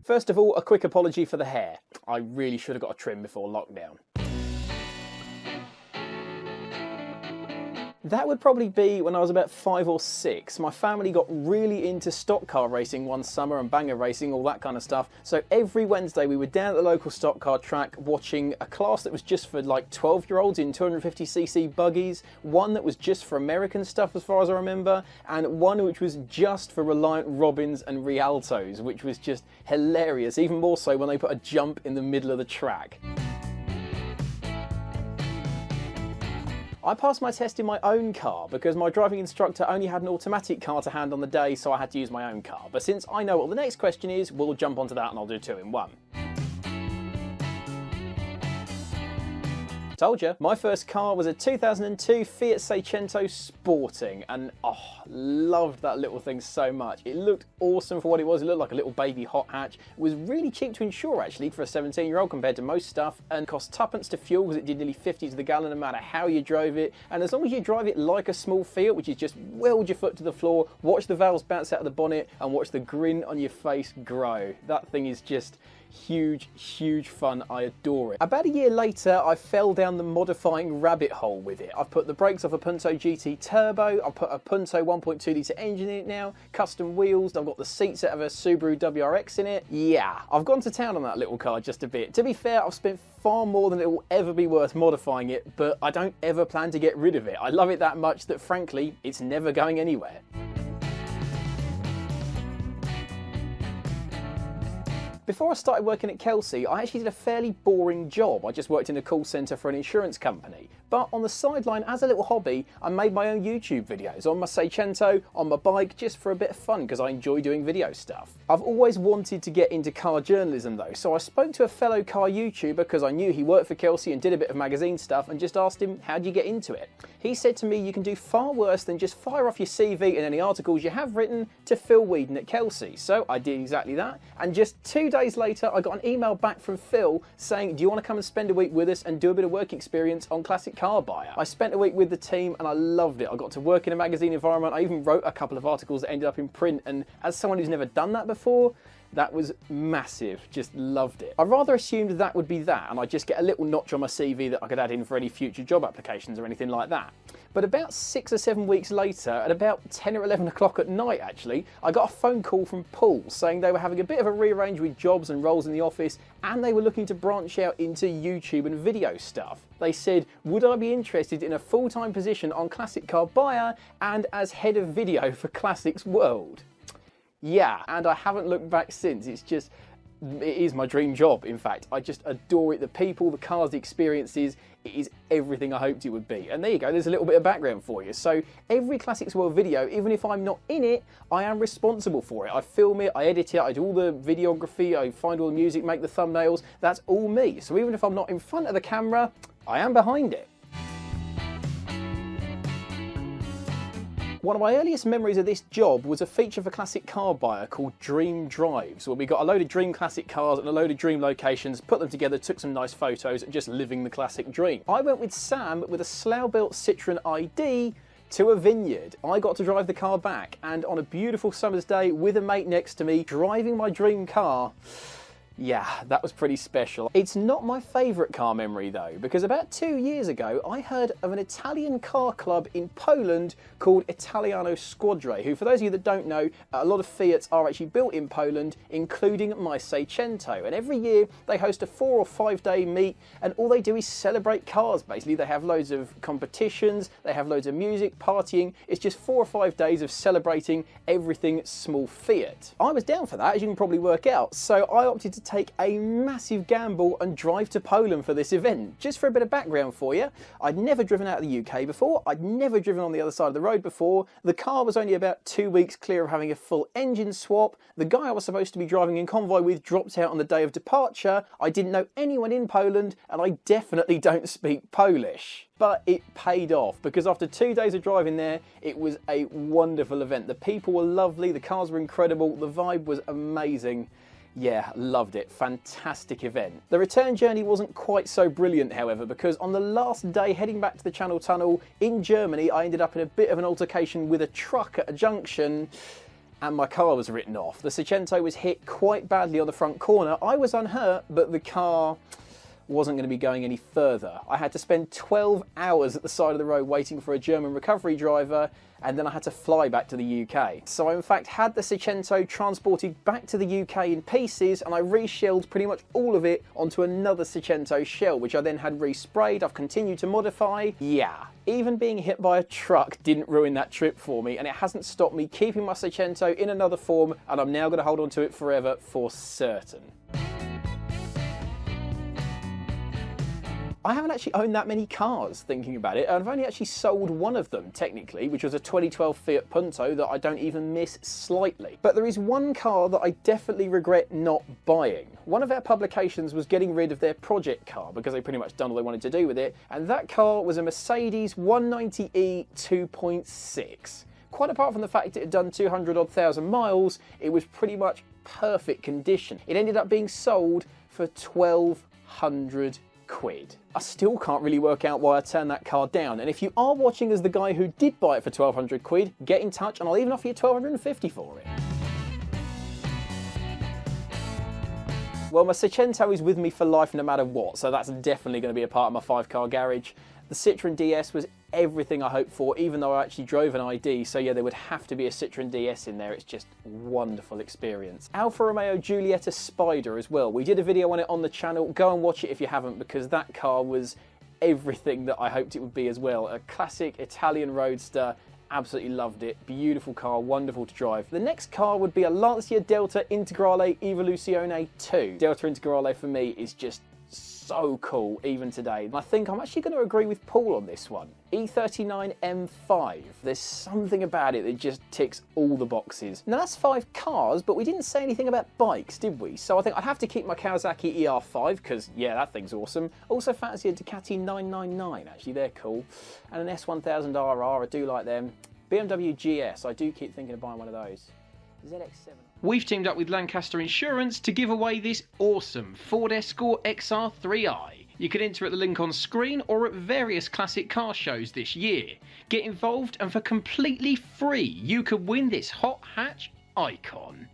First of all, a quick apology for the hair. I really should have got a trim before lockdown. That would probably be when I was about 5 or 6. My family got really into stock car racing one summer and banger racing, all that kind of stuff. So every Wednesday we were down at the local stock car track watching a class that was just for like 12-year-olds in 250cc buggies, one that was just for American stuff as far as I remember, and one which was just for Reliant Robins and Rialtos, which was just hilarious, even more so when they put a jump in the middle of the track. I passed my test in my own car because my driving instructor only had an automatic car to hand on the day, so I had to use my own car. But since I know what the next question is, we'll jump onto that and I'll do 2 in 1. Told you, my first car was a 2002 Fiat Seicento Sporting, and loved that little thing so much. It looked awesome for what it was. It looked like a little baby hot hatch. It was really cheap to insure actually for a 17-year-old compared to most stuff, and cost tuppence to fuel because it did nearly 50 to the gallon no matter how you drove it. And as long as you drive it like a small Fiat, which is just weld your foot to the floor, watch the valves bounce out of the bonnet and watch the grin on your face grow. That thing is just huge fun. I adore it. About a year later, I fell down the modifying rabbit hole with it. I've put the brakes off a Punto GT Turbo, I've put a Punto 1.2 litre engine in it now, custom wheels, I've got the seats out of a Subaru WRX in it. Yeah, I've gone to town on that little car just a bit. To be fair, I've spent far more than it will ever be worth modifying it, but I don't ever plan to get rid of it. I love it that much that frankly, it's never going anywhere. Before I started working at Kelsey, I actually did a fairly boring job. I just worked in a call centre for an insurance company. But on the sideline, as a little hobby, I made my own YouTube videos on my Seicento, on my bike, just for a bit of fun because I enjoy doing video stuff. I've always wanted to get into car journalism though, so I spoke to a fellow car YouTuber because I knew he worked for Kelsey and did a bit of magazine stuff, and just asked him, how'd you get into it? He said to me, you can do far worse than just fire off your CV and any articles you have written to Phil Whedon at Kelsey. So I did exactly that, and just 2 days later I got an email back from Phil saying, do you want to come and spend a week with us and do a bit of work experience on Classic Car Buyer? I spent a week with the team and I loved it. I got to work in a magazine environment. I even wrote a couple of articles that ended up in print, and as someone who's never done that before, that was massive. Just loved it. I rather assumed that would be that and I'd just get a little notch on my CV that I could add in for any future job applications or anything like that. But about 6 or 7 weeks later, at about 10 or 11 o'clock at night actually, I got a phone call from Paul saying they were having a bit of a rearrange with jobs and roles in the office, and they were looking to branch out into YouTube and video stuff. They said, would I be interested in a full-time position on Classic Car Buyer and as head of video for Classics World? Yeah, and I haven't looked back since. It is my dream job, in fact. I just adore it. The people, the cars, the experiences, it is everything I hoped it would be. And there you go, there's a little bit of background for you. So every Classics World video, even if I'm not in it, I am responsible for it. I film it, I edit it, I do all the videography, I find all the music, make the thumbnails. That's all me. So even if I'm not in front of the camera, I am behind it. One of my earliest memories of this job was a feature for Classic Car Buyer called Dream Drives, where we got a load of dream classic cars and a load of dream locations, put them together, took some nice photos, and just living the classic dream. I went with Sam with a Slough-built Citroen ID to a vineyard. I got to drive the car back, and on a beautiful summer's day with a mate next to me, driving my dream car, yeah, that was pretty special. It's not my favourite car memory though, because about 2 years ago I heard of an Italian car club in Poland called Italiano Squadre, who, for those of you that don't know, a lot of Fiats are actually built in Poland, including my Seicento. And every year they host a 4 or 5 day meet, and all they do is celebrate cars basically. They have loads of competitions, they have loads of music, partying. It's just 4 or 5 days of celebrating everything small Fiat. I was down for that, as you can probably work out, so I opted to take a massive gamble and drive to Poland for this event. Just for a bit of background for you, I'd never driven out of the UK before, I'd never driven on the other side of the road before, the car was only about 2 weeks clear of having a full engine swap, the guy I was supposed to be driving in convoy with dropped out on the day of departure, I didn't know anyone in Poland, and I definitely don't speak Polish. But it paid off, because after 2 days of driving there, it was a wonderful event. The people were lovely, the cars were incredible, the vibe was amazing. Yeah, loved it. Fantastic event. The return journey wasn't quite so brilliant, however, because on the last day heading back to the Channel Tunnel in Germany, I ended up in a bit of an altercation with a truck at a junction, and my car was written off. The Seicento was hit quite badly on the front corner. I was unhurt, but the car wasn't going to be going any further. I had to spend 12 hours at the side of the road waiting for a German recovery driver, and then I had to fly back to the UK. So I in fact had the Seicento transported back to the UK in pieces, and I reshelled pretty much all of it onto another Seicento shell, which I then had resprayed. I've continued to modify. Yeah, even being hit by a truck didn't ruin that trip for me, and it hasn't stopped me keeping my Seicento in another form, and I'm now going to hold on to it forever for certain. I haven't actually owned that many cars, thinking about it, and I've only actually sold one of them, technically, which was a 2012 Fiat Punto that I don't even miss slightly. But there is one car that I definitely regret not buying. One of our publications was getting rid of their project car because they pretty much done all they wanted to do with it, and that car was a Mercedes 190e 2.6. Quite apart from the fact it had done 200-odd thousand miles, it was pretty much perfect condition. It ended up being sold for 1,200 quid. I still can't really work out why I turned that car down, and if you are watching as the guy who did buy it for 1,200 quid, get in touch and I'll even offer you 1,250 for it. Well, my Seicento is with me for life no matter what, so that's definitely going to be a part of my 5-car garage. The Citroen DS was everything I hoped for, even though I actually drove an ID, so yeah, there would have to be a Citroen DS in there. It's just a wonderful experience. Alfa Romeo Giulietta Spider as well. We did a video on it on the channel. Go and watch it if you haven't, because that car was everything that I hoped it would be as well. A classic Italian roadster. Absolutely loved it. Beautiful car, wonderful to drive. The next car would be a Lancia Delta Integrale Evoluzione 2. Delta Integrale for me is just so cool even today. And I think I'm actually going to agree with Paul on this one. E39 M5. There's something about it that just ticks all the boxes. Now that's 5 cars, but we didn't say anything about bikes, did we? So I think I'd have to keep my Kawasaki ER5 because yeah, that thing's awesome. Also fancy a Ducati 999. Actually, they're cool. And an S1000RR. I do like them. BMW GS. I do keep thinking of buying one of those. ZX7. We've teamed up with Lancaster Insurance to give away this awesome Ford Escort XR3i. You can enter at the link on screen or at various classic car shows this year. Get involved and for completely free you could win this hot hatch icon.